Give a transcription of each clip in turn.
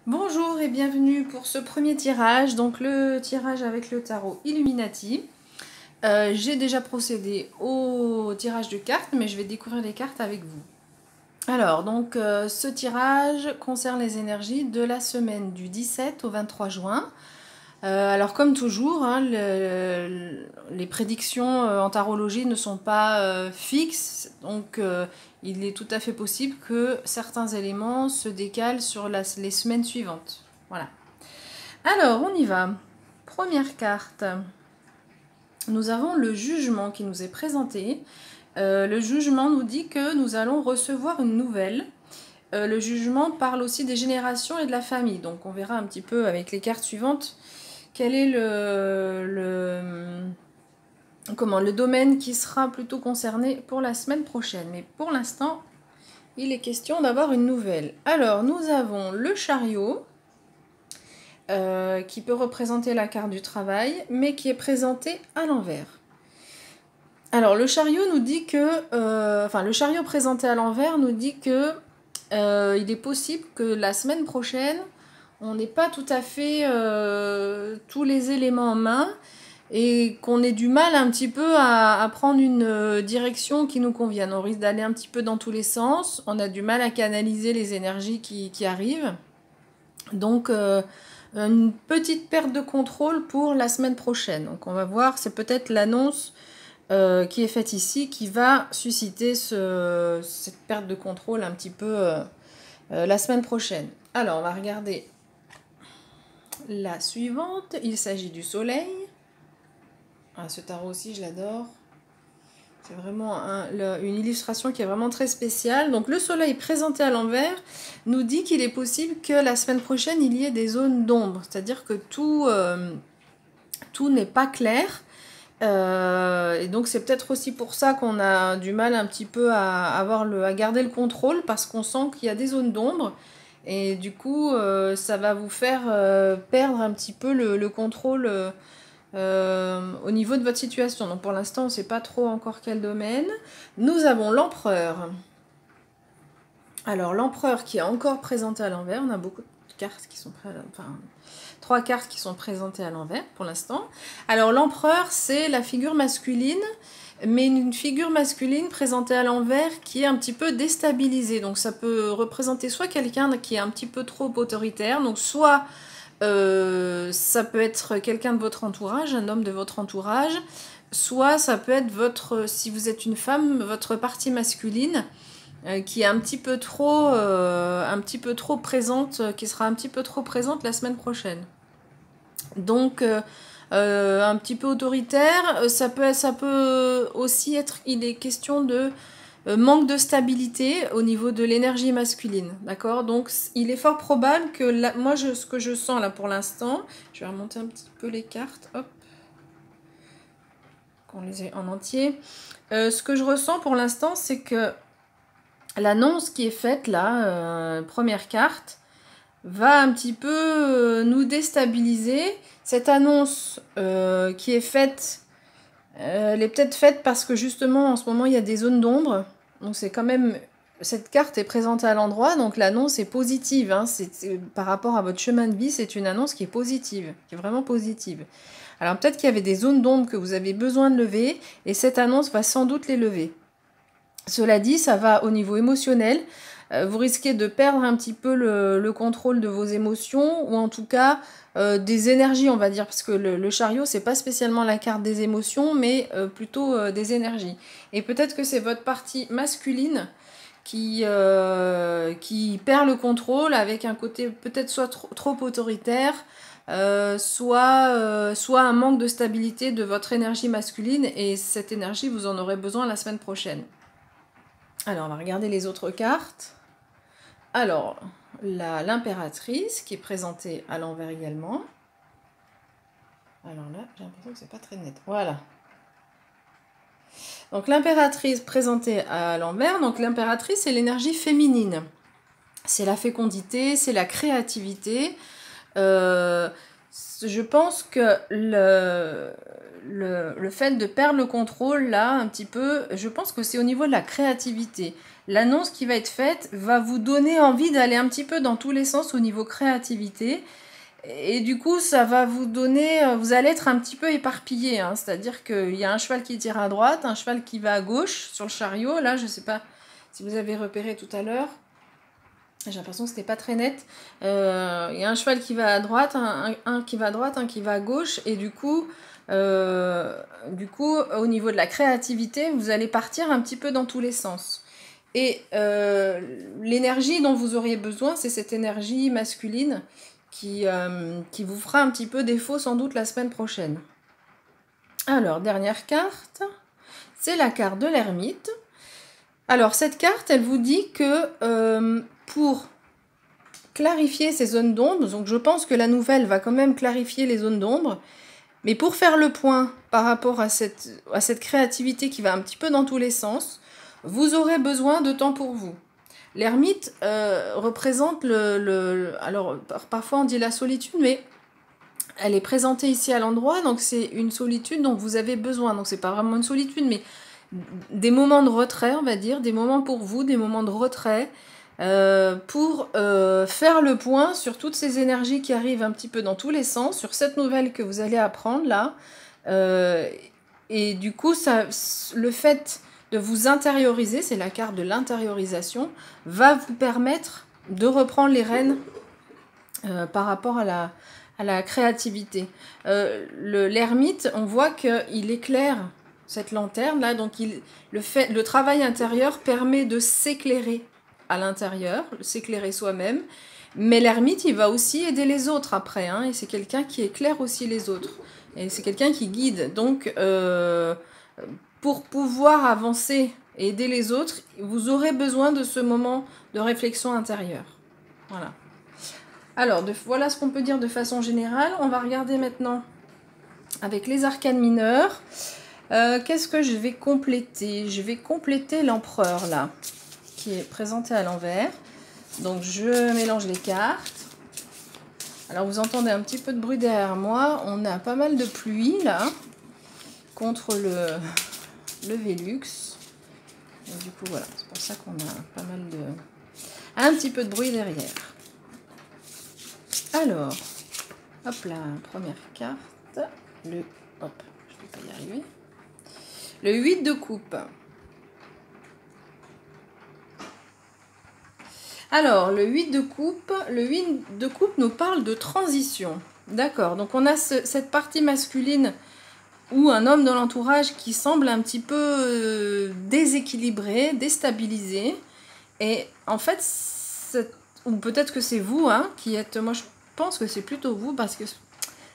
Bonjour et bienvenue pour ce premier tirage, donc le tirage avec le tarot Illuminati. J'ai déjà procédé au tirage de cartes, mais je vais découvrir les cartes avec vous. Alors, donc ce tirage concerne les énergies de la semaine du 17 au 23 juin. Alors comme toujours, hein, les prédictions en tarologie ne sont pas fixes, donc il est tout à fait possible que certains éléments se décalent sur les semaines suivantes. Voilà. Alors, on y va. Première carte. Nous avons le jugement qui nous est présenté. Le jugement nous dit que nous allons recevoir une nouvelle. Le jugement parle aussi des générations et de la famille. Donc on verra un petit peu avec les cartes suivantes quel est le domaine qui sera plutôt concerné pour la semaine prochaine. Mais pour l'instant, il est question d'avoir une nouvelle. Alors, nous avons le chariot, qui peut représenter la carte du travail, mais qui est présenté à l'envers. Alors, le chariot nous dit que... le chariot présenté à l'envers nous dit que il est possible que la semaine prochaine, on n'ait pas tout à fait tous les éléments en main et qu'on ait du mal un petit peu à prendre une direction qui nous convienne. On risque d'aller un petit peu dans tous les sens, on a du mal à canaliser les énergies qui arrivent. Donc, une petite perte de contrôle pour la semaine prochaine. Donc, on va voir, c'est peut-être l'annonce qui est faite ici qui va susciter cette perte de contrôle un petit peu la semaine prochaine. Alors, on va regarder la suivante. Il s'agit du soleil. Ah, ce tarot aussi, je l'adore. C'est vraiment une illustration qui est vraiment très spéciale. Donc, le soleil présenté à l'envers nous dit qu'il est possible que la semaine prochaine, il y ait des zones d'ombre. C'est-à-dire que tout n'est pas clair. Et donc, c'est peut-être aussi pour ça qu'on a du mal un petit peu à garder le contrôle, parce qu'on sent qu'il y a des zones d'ombre. Et du coup, ça va vous faire perdre un petit peu le contrôle au niveau de votre situation. Donc pour l'instant, on ne sait pas trop encore quel domaine. Nous avons l'empereur. Alors l'empereur qui est encore présenté à l'envers. On a beaucoup de cartes qui sont trois cartes qui sont présentées à l'envers pour l'instant. Alors l'empereur, c'est la figure masculine, mais une figure masculine présentée à l'envers qui est un petit peu déstabilisée. Donc ça peut représenter soit quelqu'un qui est un petit peu trop autoritaire, donc soit ça peut être quelqu'un de votre entourage, un homme de votre entourage, soit ça peut être si vous êtes une femme, votre partie masculine qui est un petit peu trop présente, qui sera un petit peu trop présente la semaine prochaine. Donc un petit peu autoritaire, ça peut aussi être, il est question de manque de stabilité au niveau de l'énergie masculine, d'accord? Donc il est fort probable que moi ce que je sens là pour l'instant, je vais remonter un petit peu les cartes, hop, qu'on les ait en entier. Ce que je ressens pour l'instant, c'est que l'annonce qui est faite là, première carte, va un petit peu nous déstabiliser. Cette annonce qui est faite, elle est peut-être faite parce que justement en ce moment il y a des zones d'ombre. Donc c'est quand même, cette carte est présentée à l'endroit, donc l'annonce est positive. Hein, par rapport à votre chemin de vie, c'est une annonce qui est positive, qui est vraiment positive. Alors peut-être qu'il y avait des zones d'ombre que vous avez besoin de lever, et cette annonce va sans doute les lever. Cela dit, ça va au niveau émotionnel. Vous risquez de perdre un petit peu le contrôle de vos émotions, ou en tout cas des énergies, on va dire, parce que le chariot, c'est pas spécialement la carte des émotions, mais plutôt des énergies. Et peut-être que c'est votre partie masculine qui perd le contrôle avec un côté peut-être soit trop autoritaire, soit un manque de stabilité de votre énergie masculine, et cette énergie, vous en aurez besoin la semaine prochaine. Alors, on va regarder les autres cartes. Alors, l'impératrice qui est présentée à l'envers également. Alors là, j'ai l'impression que c'est pas très net. Voilà. Donc, l'impératrice présentée à l'envers. Donc, l'impératrice, c'est l'énergie féminine. C'est la fécondité, c'est la créativité. Je pense que le fait de perdre le contrôle, là, un petit peu, je pense que c'est au niveau de la créativité. l'annonce qui va être faite va vous donner envie d'aller un petit peu dans tous les sens au niveau créativité. Et du coup, ça va vous donner, vous allez être un petit peu éparpillé, hein, c'est-à-dire qu'il y a un cheval qui tire à droite, un cheval qui va à gauche sur le chariot. Là, je ne sais pas si vous avez repéré tout à l'heure, j'ai l'impression que c'était pas très net. Il y a un cheval qui va à droite, un qui va à droite, un qui va à gauche, et du coup, au niveau de la créativité, vous allez partir un petit peu dans tous les sens. Et l'énergie dont vous auriez besoin, c'est cette énergie masculine qui vous fera un petit peu défaut sans doute la semaine prochaine. Alors, dernière carte, c'est la carte de l'ermite. Alors, cette carte, elle vous dit que pour clarifier ces zones d'ombre, donc je pense que la nouvelle va quand même clarifier les zones d'ombre, mais pour faire le point par rapport à cette créativité qui va un petit peu dans tous les sens, vous aurez besoin de temps pour vous. L'ermite représente alors parfois on dit la solitude, mais elle est présentée ici à l'endroit, donc c'est une solitude dont vous avez besoin. Donc c'est pas vraiment une solitude, mais des moments de retrait, on va dire, des moments pour vous, des moments de retrait, pour faire le point sur toutes ces énergies qui arrivent un petit peu dans tous les sens, sur cette nouvelle que vous allez apprendre là. Et du coup, le fait de vous intérioriser, c'est la carte de l'intériorisation, va vous permettre de reprendre les rênes par rapport à la créativité. L'ermite, on voit qu'il éclaire cette lanterne là, donc le travail intérieur permet de s'éclairer à l'intérieur, s'éclairer soi-même, mais l'ermite, il va aussi aider les autres après, hein, et c'est quelqu'un qui éclaire aussi les autres, et c'est quelqu'un qui guide. Donc, pour pouvoir avancer et aider les autres, vous aurez besoin de ce moment de réflexion intérieure. Voilà. Alors, voilà ce qu'on peut dire de façon générale. On va regarder maintenant avec les arcanes mineurs. Qu'est-ce que je vais compléter? Je vais compléter l'empereur, là, qui est présenté à l'envers. Donc, je mélange les cartes. Alors, vous entendez un petit peu de bruit derrière moi. On a pas mal de pluie, là, contre le Vélux. Donc, du coup, voilà, c'est pour ça qu'on a pas mal un petit peu de bruit derrière. Alors, hop là, première carte, hop, je ne vais pas y arriver, le 8 de coupe. Alors, le 8 de coupe nous parle de transition, d'accord, donc on a cette partie masculine ou un homme dans l'entourage qui semble un petit peu déséquilibré, déstabilisé, et en fait, ou peut-être que c'est vous hein, qui êtes, moi je pense que c'est plutôt vous, parce que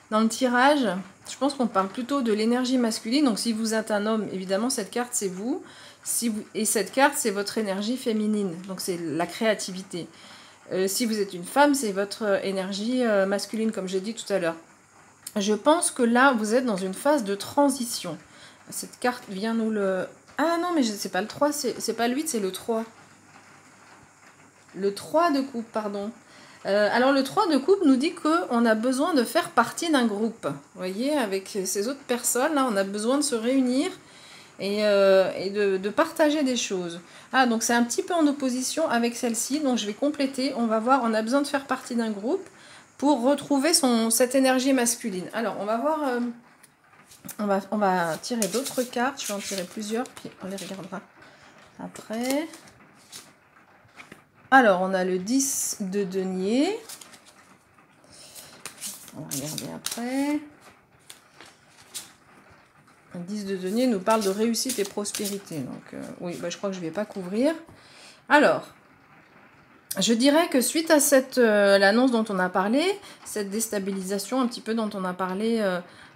dans le tirage, je pense qu'on parle plutôt de l'énergie masculine. Donc si vous êtes un homme, évidemment cette carte c'est vous. Et cette carte c'est votre énergie féminine, donc c'est la créativité. Si vous êtes une femme, c'est votre énergie masculine, comme j'ai dit tout à l'heure. Je pense que là vous êtes dans une phase de transition. Cette carte vient nous le... Ah non, mais c'est pas le 3, c'est pas le 8, c'est le 3. Le 3 de coupe, pardon. Alors le 3 de coupe nous dit qu'on a besoin de faire partie d'un groupe. Vous voyez, avec ces autres personnes, là, on a besoin de se réunir et de partager des choses. Ah, donc c'est un petit peu en opposition avec celle-ci, donc je vais compléter. On va voir, on a besoin de faire partie d'un groupe pour retrouver cette énergie masculine. Alors, on va voir... on va tirer d'autres cartes. Je vais en tirer plusieurs, puis on les regardera après. Alors, on a le 10 de denier. On va regarder après. Le 10 de denier nous parle de réussite et prospérité. Donc, oui, je crois que je ne vais pas couvrir. Alors, je dirais que suite à l'annonce dont on a parlé, cette déstabilisation un petit peu dont on a parlé,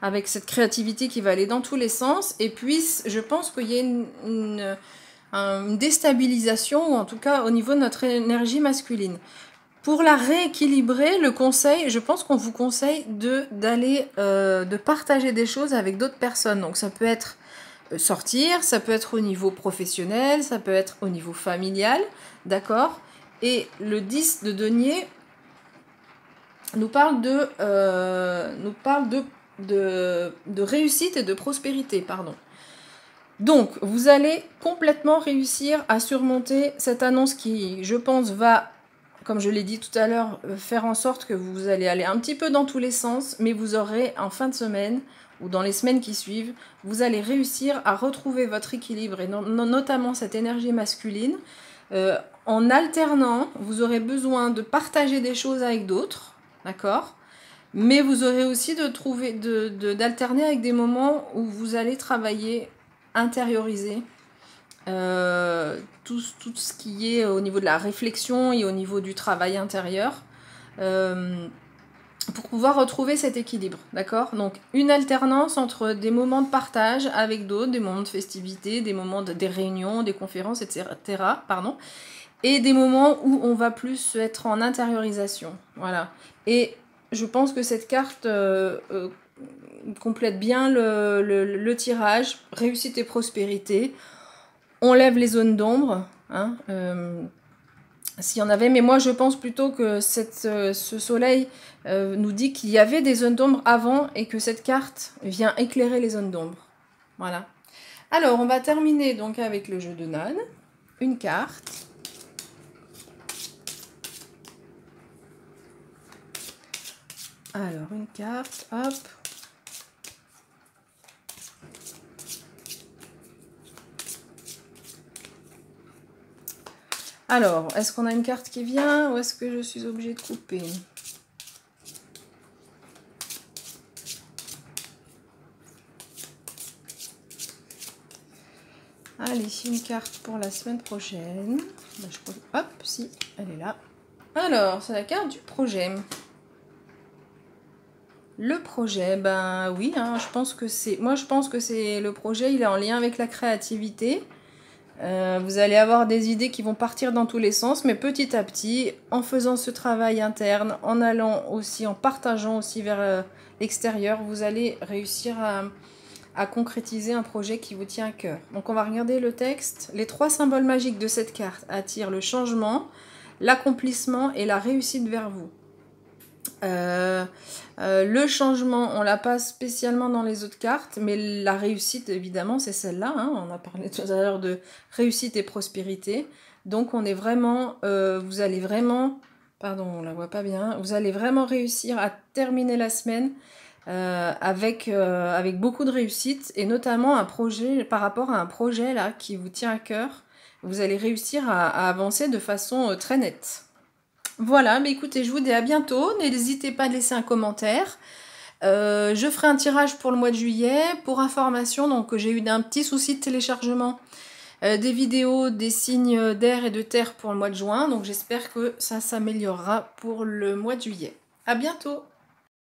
avec cette créativité qui va aller dans tous les sens, et puis je pense qu'il y a une déstabilisation, ou en tout cas au niveau de notre énergie masculine. Pour la rééquilibrer, le conseil, je pense qu'on vous conseille de partager des choses avec d'autres personnes. Donc ça peut être sortir, ça peut être au niveau professionnel, ça peut être au niveau familial, d'accord? Et le 10 de denier nous parle de réussite et de prospérité, pardon. Donc, vous allez complètement réussir à surmonter cette annonce qui, je pense, va, comme je l'ai dit tout à l'heure, faire en sorte que vous allez aller un petit peu dans tous les sens, mais vous aurez en fin de semaine ou dans les semaines qui suivent, vous allez réussir à retrouver votre équilibre et notamment cette énergie masculine. En alternant, vous aurez besoin de partager des choses avec d'autres, d'accord ? Mais vous aurez aussi d'alterner avec des moments où vous allez travailler, intérioriser tout ce qui est au niveau de la réflexion et au niveau du travail intérieur pour pouvoir retrouver cet équilibre, d'accord? Donc une alternance entre des moments de partage avec d'autres, des moments de festivité, des moments des réunions, des conférences, etc. Pardon, et des moments où on va plus être en intériorisation, voilà. Et je pense que cette carte complète bien le tirage, réussite et prospérité. On lève les zones d'ombre, hein, s'il y en avait, mais moi je pense plutôt que ce soleil nous dit qu'il y avait des zones d'ombre avant et que cette carte vient éclairer les zones d'ombre. Voilà. Alors on va terminer donc avec le jeu de Nan. Une carte. Alors une carte, hop. Alors, est-ce qu'on a une carte qui vient ou est-ce que je suis obligée de couper? Allez, une carte pour la semaine prochaine. Hop, si, elle est là. Alors, c'est la carte du projet. Le projet, ben oui, hein, je pense que c'est... Moi, je pense que c'est le projet, il est en lien avec la créativité. Vous allez avoir des idées qui vont partir dans tous les sens, mais petit à petit, en faisant ce travail interne, en allant aussi, en partageant aussi vers l'extérieur, vous allez réussir à concrétiser un projet qui vous tient à cœur. Donc on va regarder le texte. Les 3 symboles magiques de cette carte attirent le changement, l'accomplissement et la réussite vers vous. Le changement, on l'a pas spécialement dans les autres cartes, mais la réussite, évidemment, c'est celle-là. Hein. On a parlé tout à l'heure de réussite et prospérité. Donc, on est vraiment, vous allez vraiment, pardon, on la voit pas bien, vous allez vraiment réussir à terminer la semaine avec beaucoup de réussite et notamment un projet, par rapport à un projet là qui vous tient à cœur. Vous allez réussir à avancer de façon très nette. Voilà, mais écoutez, je vous dis à bientôt. N'hésitez pas à laisser un commentaire. Je ferai un tirage pour le mois de juillet. Pour information, donc j'ai eu un petit souci de téléchargement des vidéos, des signes d'air et de terre pour le mois de juin. Donc j'espère que ça s'améliorera pour le mois de juillet. À bientôt!